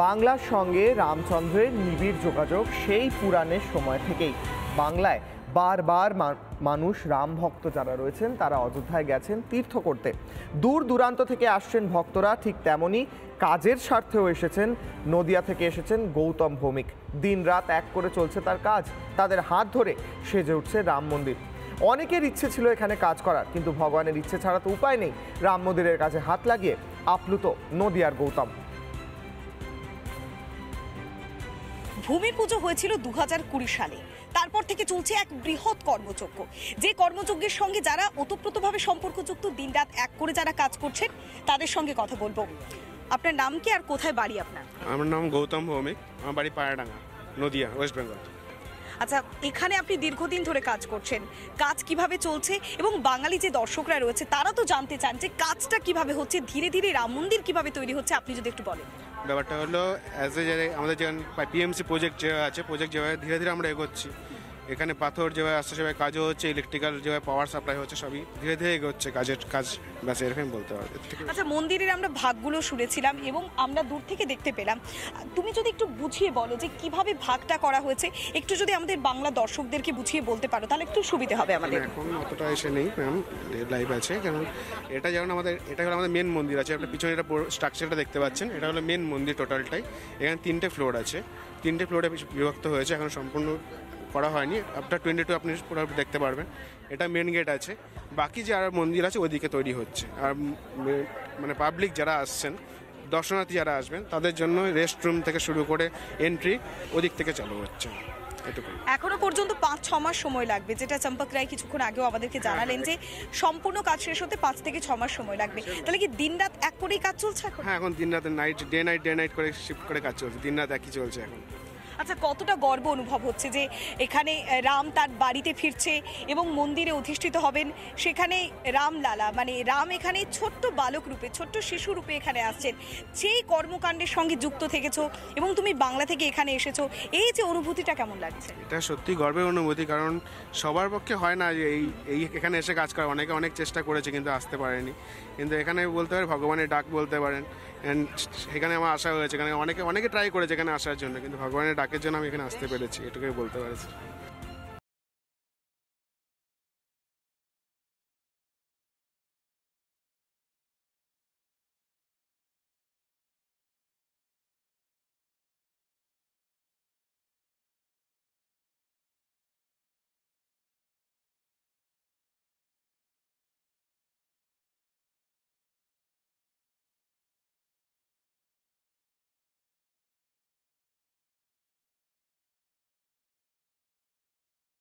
বাংলার সঙ্গে রামচন্দ্রের নিবিড় যোগাযোগ সেই পুরাণের সময় থেকেই। বাংলায় বারবার মানুষ রাম ভক্ত যারা রয়েছেন তারা অযোধ্যায় গেছেন তীর্থ করতে। দূর দূরান্ত থেকে আসছেন ভক্তরা, ঠিক তেমনই কাজের স্বার্থেও এসেছেন। নদিয়া থেকে এসেছেন গৌতম ভৌমিক। দিন রাত এক করে চলছে তার কাজ। তাদের হাত ধরে সেজে উঠছে রাম মন্দির। অনেকের ইচ্ছে ছিল এখানে কাজ করার, কিন্তু ভগবানের ইচ্ছে ছাড়া তো উপায় নেই। রাম মন্দিরের কাছে হাত লাগিয়ে আপ্লুত নদিয়ার গৌতম। ভূমি পুজো হয়েছিল 2020 সালে। তারপর থেকে চলছে এক বৃহৎ কর্মযজ্ঞ, যে কর্মযজ্ঞের সঙ্গে যারা ওতপ্রোতভাবে সম্পর্কযুক্ত, দিনরাত এক করে যারা কাজ করছেন তাদের সঙ্গে কথা বলবো। আপনার নাম কি আর কোথায় বাড়ি আপনার? আমার নাম গৌতম ভৌমিক, আমার বাড়ি পায়রাডাঙ্গা, নদিয়া, ওয়েস্ট বেঙ্গল। আচ্ছা, এখানে আপনি দীর্ঘদিন ধরে কাজ করছেন, কাজ কিভাবে চলছে এবং বাঙালি যে দর্শকরা রয়েছে তারা তো জানতে চান যে কাজটা কিভাবে হচ্ছে, ধীরে ধীরে রাম মন্দির কিভাবে তৈরি হচ্ছে, আপনি যদি একটু বলেন। ব্যাপারটা হলো আমাদের যেখানে পিএমসি প্রজেক্ট যেভাবে আছে, প্রজেক্ট যেভাবে ধীরে ধীরে আমরা এগোচ্ছি, এখানে পাথর যেভাবে আসছে সেভাবে কাজও হচ্ছে, ইলেকট্রিক্যাল যেভাবে পাওয়ার সাপ্লাই হচ্ছে, সবই ধীরে ধীরে এগোচ্ছে কাজ। ব্যাস এরকম বলতে হবে। আচ্ছা, মন্দিরের আমরা ভাগগুলো শুনেছিলাম এবং আমরা দূর থেকে দেখতে পেলাম। তুমি যদি একটু বুঝিয়ে বলো যে কিভাবে ভাগটা করা হয়েছে, একটু যদি আমাদের বাংলা দর্শকদেরকে বুঝিয়ে বলতে পারো তাহলে একটু সুবিধা হবে আমাদের। এখন অতটা এসে নেই ম্যাম, লাইভ আছে, কারণ এটা যেমন এটা হলো আমাদের মেন মন্দির আছে। আপনার পিছনে এটা স্ট্রাকচারটা দেখতে পাচ্ছেন, এটা হলো মেন মন্দির টোটালটাই। এখানে 3টে ফ্লোর আছে, 3টে ফ্লোরে বিভক্ত হয়েছে, এখন সম্পূর্ণ করা হয়নি। আফটার 22 আপনি পুরো দেখতে পারবেন। এটা মেন গেট আছে, বাকি যে আর মন্দির আছে ওইদিকে তৈরি হচ্ছে। আর মানে পাবলিক যারা আসছেন, দর্শনার্থী যারা আসবেন, তাদের জন্য রেস্ট রুম থেকে শুরু করে এন্ট্রি ওদিক থেকে চালু হচ্ছে। এখনো পর্যন্ত 5-6 মাস সময় লাগবে, যেটা চম্পক রায় কিছুক্ষণ আগেও আমাদেরকে জানালেন যে সম্পূর্ণ কাজ শেষ হতে 5 থেকে 6 মাস সময় লাগবে। তাহলে কি দিন রাত এক করেই কাজ চলছে এখন? হ্যাঁ, এখন দিন রাত ডে নাইট করে শিফট করে কাজ চলছে, দিন রাত একই চলছে এখন। আচ্ছা, কতটা গর্ব অনুভব হচ্ছে যে এখানে রাম তার বাড়িতে ফিরছে এবং মন্দিরে অধিষ্ঠিত হবেন, সেখানে রামলালা মানে রাম এখানে ছোট্ট বালক রূপে, ছোট্ট শিশু রূপে এখানে আসছেন, সেই কর্মকাণ্ডের সঙ্গে যুক্ত থেকেছো এবং তুমি বাংলা থেকে এখানে এসেছো, এই যে অনুভূতিটা কেমন লাগছে? এটা সত্যি গর্বের অনুভূতি, কারণ সবার পক্ষে হয় না যে এই এখানে এসে কাজ করা। অনেক চেষ্টা করেছে কিন্তু আসতে পারেনি, কিন্তু এখানে বলতে পারে ভগবানের ডাক বলতে পারেন। সেখানে আমার আসা হয়েছে, এখানে অনেকে ট্রাই করেছে এখানে আসার জন্য, কিন্তু ভগবানের ডাকের জন্য আমি এখানে আসতে পেরেছি, এটুকুই বলতে পারছি।